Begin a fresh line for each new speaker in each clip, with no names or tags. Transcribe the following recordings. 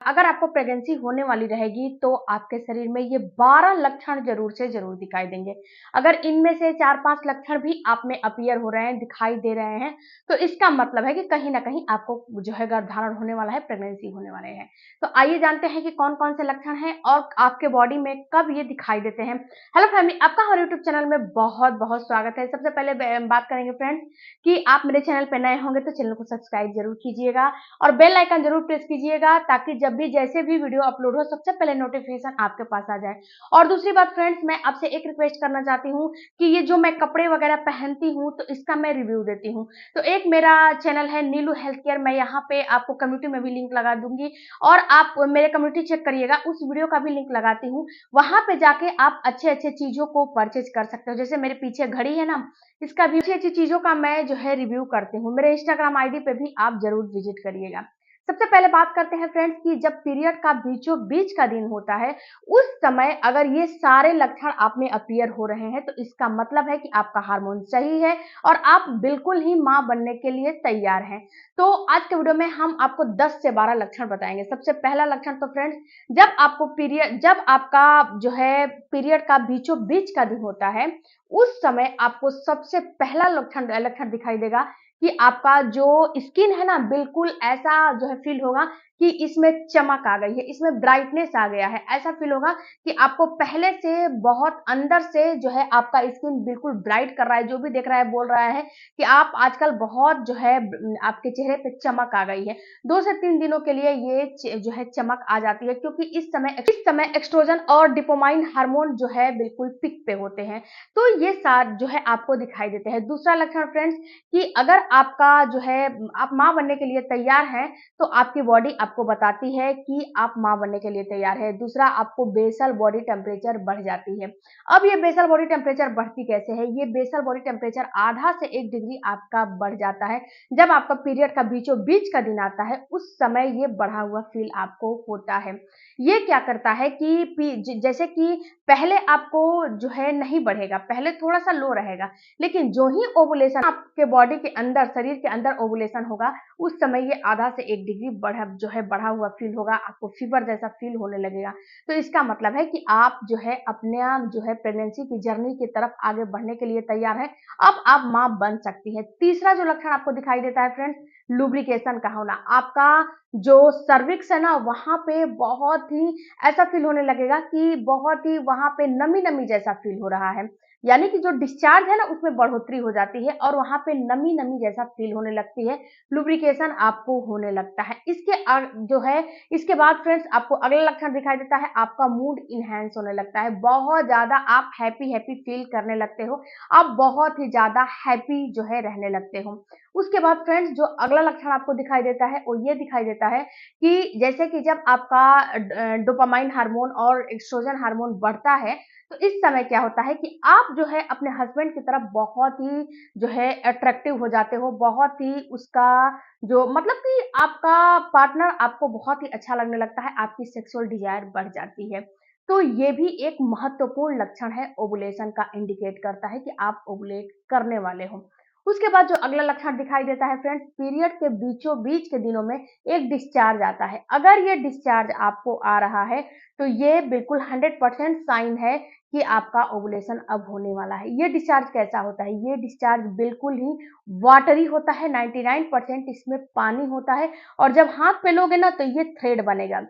अगर आपको प्रेगनेंसी होने वाली रहेगी तो आपके शरीर में ये 12 लक्षण ज़रूर से ज़रूर दिखाई देंगे। अगर इनमें से 4-5 लक्षण भी आप में अपीयर हो रहे हैं, दिखाई दे रहे हैं, तो इसका मतलब है कि कहीं न कहीं आपको जो है गर्भधारण होने वाला है, प्रेगनेंसी होने वाले हैं। तो आइए जानते हैं कि कौन-कौन से लक्षण हैं और आपके बॉडी में कब ये दिखाई देते हैं। हेलो फैमिली, आपका हमारे यूट्यूब चैनल में बहुत-बहुत स्वागत है। सबसे पहले बात करेंगे फ्रेंड्स कि आप मेरे चैनल पे नए होंगे तो चैनल को सब्सक्राइब ज़रूर कीजिएगा और बेल आइकन जरूर प्रेस कीजिएगा ताकि जब भी जैसे भी वीडियो अपलोड हो सबसे पहले नोटिफिकेशन आपके पास आ जाए। और दूसरी बात फ्रेंड्स, मैं आपसे एक रिक्वेस्ट करना चाहती हूँ कि ये जो मैं कपड़े वगैरह पहनती हूँ तो इसका मैं रिव्यू देती हूँ। तो एक मेरा चैनल है नीलू हेल्थ केयर, मैं यहाँ पे आपको कम्युनिटी में भी लिंक लगा दूंगी और आप मेरे कम्युनिटी चेक करिएगा, उस वीडियो का भी लिंक लगाती हूँ। वहां पे जाके आप अच्छे अच्छे चीजों को परचेज कर सकते हो। जैसे मेरे पीछे घड़ी है ना, इसका भी अच्छी अच्छी चीजों का मैं जो है रिव्यू करती हूँ। मेरे इंस्टाग्राम आईडी पे भी आप जरूर विजिट करिएगा। सबसे पहले बात करते हैं फ्रेंड्स कि जब पीरियड का बीचों बीच का दिन होता है, उस समय अगर ये सारे लक्षण आप में अपीयर हो रहे हैं तो इसका मतलब है कि आपका हार्मोन सही है और आप बिल्कुल ही मां बनने के लिए तैयार हैं। तो आज के वीडियो में हम आपको 10 से 12 लक्षण बताएंगे। सबसे पहला लक्षण तो फ्रेंड्स, जब आपका जो है पीरियड का बीचों बीच का दिन होता है, उस समय आपको सबसे पहला लक्षण दिखाई देगा कि आपका जो स्किन है ना, बिल्कुल ऐसा जो है फील होगा कि इसमें चमक आ गई है, इसमें ब्राइटनेस आ गया है। ऐसा फील होगा कि आपको पहले से बहुत अंदर से जो है आपका स्किन बिल्कुल ब्राइट कर रहा है। जो भी देख रहा है बोल रहा है कि आप आजकल बहुत जो है आपके चेहरे पे चमक आ गई है। 2 से 3 दिनों के लिए ये जो है चमक आ जाती है, क्योंकि इस समय एक्सट्रोजन और डिपोमाइन हार्मोन जो है बिल्कुल पिक पे होते हैं। तो ये सार जो है आपको दिखाई देते हैं। दूसरा लक्षण फ्रेंड्स कि अगर आपका जो है आप माँ बनने के लिए तैयार हैं तो आपकी बॉडी आपको बताती है कि आप माँ बनने के लिए तैयार है। दूसरा, आपको बेसल बॉडी टेम्परेचर बढ़ जाती है। अब ये बेसल बॉडी टेम्परेचर बढ़ती कैसे है? ये बेसल बॉडी टेम्परेचर आधा से 1 डिग्री आपका बढ़ जाता है। जब आपका पीरियड का बीचों बीच का दिन आता है उस समय ये बढ़ा हुआ फील आपको होता है। ये क्या करता है कि जैसे कि पहले आपको जो है नहीं बढ़ेगा, पहले थोड़ा सा लो रहेगा, लेकिन जो ही ओवुलेशन आपके बॉडी के अंदर, शरीर के अंदर ओवुलेशन होगा, उस समय ये आधा से 1 डिग्री बढ़ा हुआ फील होगा, आपको फीवर जैसा फील होने लगेगा। तो इसका मतलब है कि आप जो है अपने आप जो है प्रेगनेंसी की जर्नी की तरफ आगे बढ़ने के लिए तैयार है। अब आप माँ बन सकती है। तीसरा जो लक्षण आपको दिखाई देता है फ्रेंड्स, लुब्रिकेशन का होना। आपका जो सर्विक्स है ना, वहां पे बहुत ही ऐसा फील होने लगेगा कि बहुत ही वहां पे नमी नमी जैसा फील हो रहा है। यानी कि जो डिस्चार्ज है ना उसमें बढ़ोतरी हो जाती है और वहां पे नमी नमी जैसा फील होने लगती है। लुब्रिकेशन आपको होने लगता है। जो है इसके बाद फ्रेंड्स आपको अगला लक्षण दिखाई देता है, आपका मूड इनहेंस होने लगता है। बहुत ज्यादा आप हैप्पी हैप्पी फील करने लगते हो, आप बहुत ही ज्यादा हैप्पी जो है रहने लगते हो। उसके बाद फ्रेंड्स जो अगला लक्षण आपको दिखाई देता है वो ये दिखाई देता है कि जैसे कि जब आपका डोपामाइन हार्मोन और एस्ट्रोजन हार्मोन बढ़ता है तो इस समय क्या होता है कि आप जो है अपने हस्बैंड की तरफ बहुत ही जो है अट्रैक्टिव हो जाते हो, बहुत ही उसका जो मतलब कि आपका पार्टनर आपको बहुत ही अच्छा लगने लगता है, आपकी सेक्सुअल डिजायर बढ़ जाती है। तो ये भी एक महत्वपूर्ण लक्षण है, ओवुलेशन का इंडिकेट करता है कि आप ओवुलेट करने वाले हो। उसके बाद जो अगला लक्षण दिखाई देता है फ्रेंड्स, पीरियड के बीचों बीच के दिनों में एक डिस्चार्ज आता है। अगर ये डिस्चार्ज आपको आ रहा है तो ये बिल्कुल 100% साइन है कि आपका ओवुलेशन अब होने वाला है। ये डिस्चार्ज कैसा होता है? ये डिस्चार्ज बिल्कुल ही वाटरी होता है, 99% इसमें पानी होता है और जब हाथ पे लोगे ना तो ये थ्रेड बनेगा।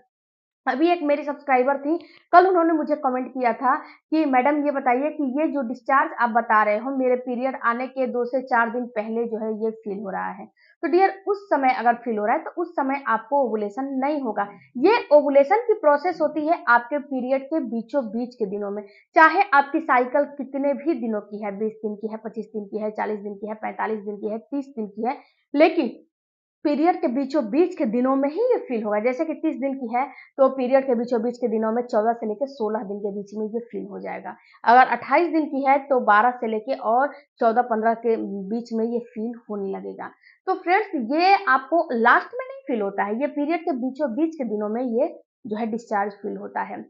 अभी एक मेरी सब्सक्राइबर थी, कल उन्होंने मुझे कमेंट किया था कि मैडम ये बताइए कि ये जो डिस्चार्ज आप बता रहे हो मेरे पीरियड आने के 2 से 4 दिन पहले जो है ये फील हो रहा है। तो डियर, उस समय अगर फील हो रहा है तो उस समय आपको ओवुलेशन नहीं होगा। ये ओवुलेशन की प्रोसेस होती है आपके पीरियड के बीचों बीच के दिनों में। चाहे आपकी साइकिल कितने भी दिनों की है, 20 दिन की है, 25 दिन की है, 40 दिन की है, 45 दिन की है, 30 दिन की है, लेकिन पीरियड के बीचों बीच के दिनों में ही ये फील होगा। जैसे कि 30 दिन की है तो पीरियड के बीचों बीच के दिनों में 14 से लेकर 16 दिन के बीच में ये फील हो जाएगा। अगर 28 दिन की है तो 12 से लेके और 14-15 के बीच में ये फील होने लगेगा। तो फ्रेंड्स ये आपको लास्ट में नहीं फील होता है, ये पीरियड के बीचों बीच के दिनों में ये जो है डिस्चार्ज फील होता है।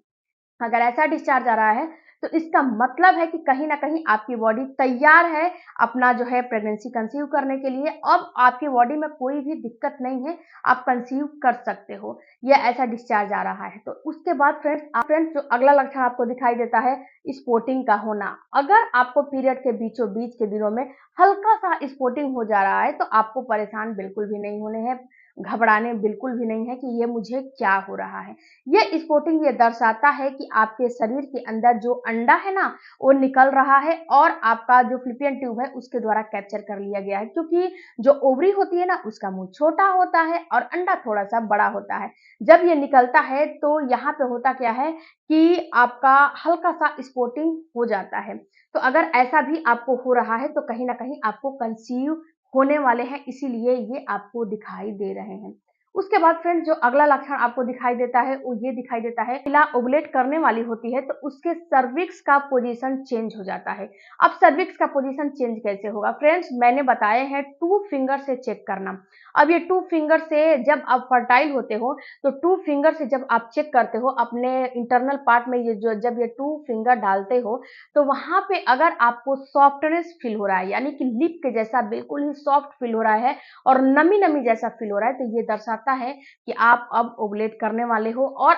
अगर ऐसा डिस्चार्ज आ रहा है तो इसका मतलब है कि कहीं न कहीं आपकी बॉडी तैयार है अपना जो है प्रेगनेंसी कंसीव करने के लिए। अब आपकी बॉडी में कोई भी दिक्कत नहीं है, आप कंसीव कर सकते हो। ये ऐसा डिस्चार्ज आ रहा है। तो उसके बाद फ्रेंड्स जो अगला लक्षण आपको दिखाई देता है स्पॉटिंग का होना। अगर आपको पीरियड के बीचों-बीच के दिनों में हल्का-सा स्पॉटिंग हो जा रहा है तो आपको परेशान बिल्कुल भी नहीं होने हैं, घबराने बिल्कुल भी नहीं है कि ये मुझे क्या हो रहा है। ये स्पॉटिंग ये दर्शाता है कि आपके शरीर के अंदर जो अंडा है ना, वो निकल रहा है और आपका जो फ़्लैपियन ट्यूब है उसके द्वारा कैप्चर कर लिया गया है, क्योंकि जो ओवरी होती है ना उसका मुँह छोटा होता है और अंडा थोड़ा-सा बड़ा होता है। जब ये निकलता है तो यहाँ पे होता क्या है कि आपका हल्का-सा स्पॉटिंग हो जाता है। तो अगर ऐसा भी आपको हो रहा है तो कहीं न कहीं आपको कंसीव होने वाले हैं, इसीलिए ये आपको दिखाई दे रहे हैं। उसके बाद फ्रेंड्स जो अगला लक्षण आपको दिखाई देता है वो ये दिखाई देता है, महिला ओवुलेट करने वाली होती है तो उसके सर्विक्स का पोजीशन चेंज हो जाता है। अब सर्विक्स का पोजीशन चेंज कैसे होगा? फ्रेंड्स मैंने बताए हैं 2 फिंगर से चेक करना। अब ये 2 फिंगर से जब आप फर्टाइल होते हो तो 2 फिंगर से जब आप चेक करते हो अपने इंटरनल पार्ट में, ये जो जब ये 2 फिंगर डालते हो तो वहाँ पे अगर आपको सॉफ्टनेस फील हो रहा है, यानी कि लिप के जैसा बिल्कुल ही सॉफ्ट फील हो रहा है और नमी-नमी जैसा फील हो रहा है, तो ये दर्शाता है कि आप अब ओवुलेट करने वाले हो और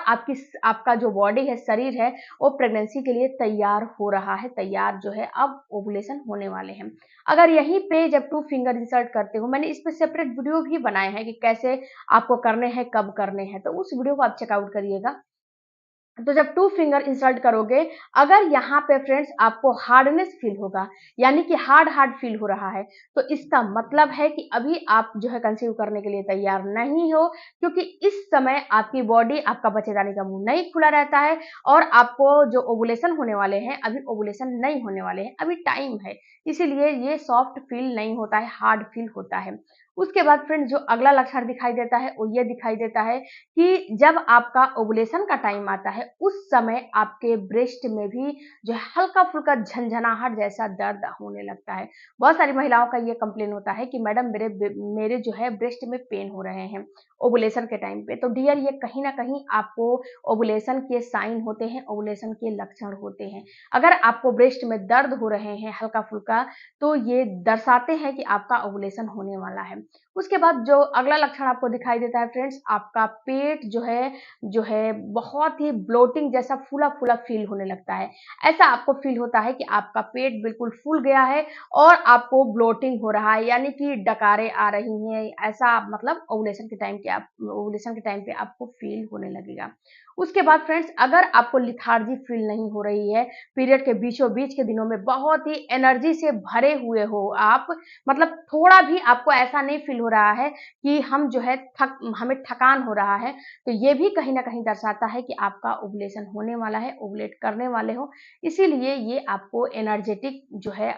आपका जो बॉडी है, शरीर है, वो प्रेगनेंसी के लिए तैयार हो रहा है, तैयार जो है अब ओवुलेशन होने वाले हैं। अगर यहीं पे जब 2 फिंगर इंसर्ट करते हो, मैंने इस पे सेपरेट वीडियो भी बनाए हैं कि कैसे आपको करने हैं, कब करने हैं, तो उस वीडियो को आप चेकआउट करिएगा। तो जब 2 फिंगर इंसर्ट करोगे, अगर यहाँ पे फ्रेंड्स आपको हार्डनेस फील होगा, यानी कि हार्ड फील हो रहा है, तो इसका मतलब है कि अभी आप जो है कंसीव करने के लिए तैयार नहीं हो, क्योंकि इस समय आपकी बॉडी, आपका बच्चेदानी का मुँह नहीं खुला रहता है और आपको जो ओवुलेशन होने वाले हैं, अभी ओवुलेशन नहीं होने वाले हैं, अभी टाइम है। इसीलिए ये सॉफ्ट फील नहीं होता है, हार्ड फील होता है। उसके बाद फ्रेंड्स जो अगला लक्षण दिखाई देता है, वो ये दिखाई देता है कि जब आपका ओवुलेशन का टाइम आता है, उस समय आपके ब्रेस्ट में भी जो है हल्का-फुल्का झनझनाहट जैसा दर्द होने लगता है। बहुत सारी महिलाओं का ये कंप्लेन होता है कि मैडम मेरे जो है ब्रेस्ट में पेन हो रहे हैं ओवुलेशन के टाइम पे। तो डियर ये कहीं न कहीं आपको ओवुलेशन के साइन होते हैं, ओवुलेशन के लक्षण होते हैं। अगर आपको ब्रेस्ट में दर्द हो रहे हैं हल्का-फुल्का, तो ये दर्शाते हैं कि आपका ओवुलेशन होने वाला है। उसके बाद जो अगला लक्षण आपको दिखाई देता है फ्रेंड्स, आपका पेट जो है बहुत ही ब्लोटिंग जैसा फूला-फूला फ़ील होने लगता है। ऐसा आपको फ़ील होता है कि आपका पेट बिल्कुल फूल गया है और आपको ब्लोटिंग हो रहा है, यानी कि डकारें आ रही हैं, ऐसा मतलब ओवुलेशन के टाइम पे आपको फ़ील होने लगेगा। उसके बाद फ्रेंड्स अगर आपको लेथार्जी फ़ील नहीं हो रही है, पीरियड के बीचों-बीच के दिनों में बहुत ही एनर्जी से भरे हुए हो आप, मतलब थोड़ा भी आपको ऐसा नहीं फ़ील हो रहा है कि हमें थकान हो रहा है, तो ये भी कहीं न कहीं दर्शाता है कि आपका ओवुलेशन होने वाला है, ओवुलेट करने वाले हो। इसीलिए ये आपको एनर्जेटिक जो है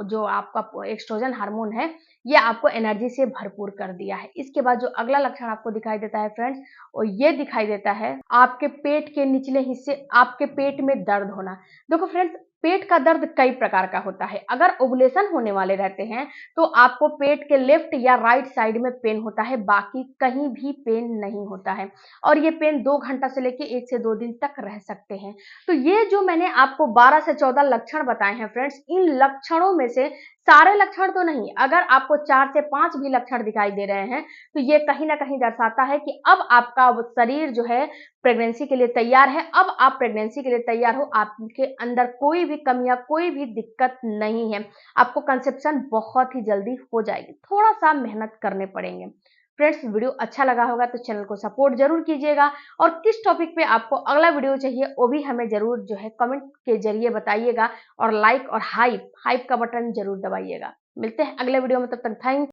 जो आपका एस्ट्रोजन हार्मोन है, ये आपको एनर्जी से भरपूर कर दिया है। इसके बाद जो अगला लक्षण आपको दिखाई देता है फ्रेंड्स, वो ये दिखाई देता है आपके पेट के निचले हिस्से, आपके पेट में दर्द होना। देखो फ्रेंड्स, पेट का दर्द कई प्रकार का होता है। अगर ओवुलेशन होने वाले रहते हैं तो आपको पेट के लेफ्ट या राइट साइड में पेन होता है, बाकी कहीं भी पेन नहीं होता है और ये पेन 2 घंटा से लेके 1 से 2 दिन तक रह सकते हैं। तो ये जो मैंने आपको 12 से 14 लक्षण बताए हैं फ्रेंड्स, इन लक्षणों में से सारे लक्षण तो नहीं, अगर आपको 4 से 5 भी लक्षण दिखाई दे रहे हैं, तो ये कहीं न कहीं दर्शाता है कि अब आपका वो शरीर जो है प्रेगनेंसी के लिए तैयार है। अब आप प्रेगनेंसी के लिए तैयार हो, आपके अंदर कोई भी कमियाँ, कोई भी दिक्कत नहीं है। आपको कंसेप्शन बहुत ही जल्दी हो जाएगी, थोड़ा-सा मेहनत करने पड़ेंगे। फ्रेंड्स वीडियो अच्छा लगा होगा तो चैनल को सपोर्ट ज़रूर कीजिएगा और किस टॉपिक पे आपको अगला वीडियो चाहिए वो भी हमें ज़रूर जो है कमेंट के ज़रिए बताइएगा और लाइक और हाइप का बटन ज़रूर दबाइएगा। मिलते हैं अगले वीडियो में, तब तक थैंक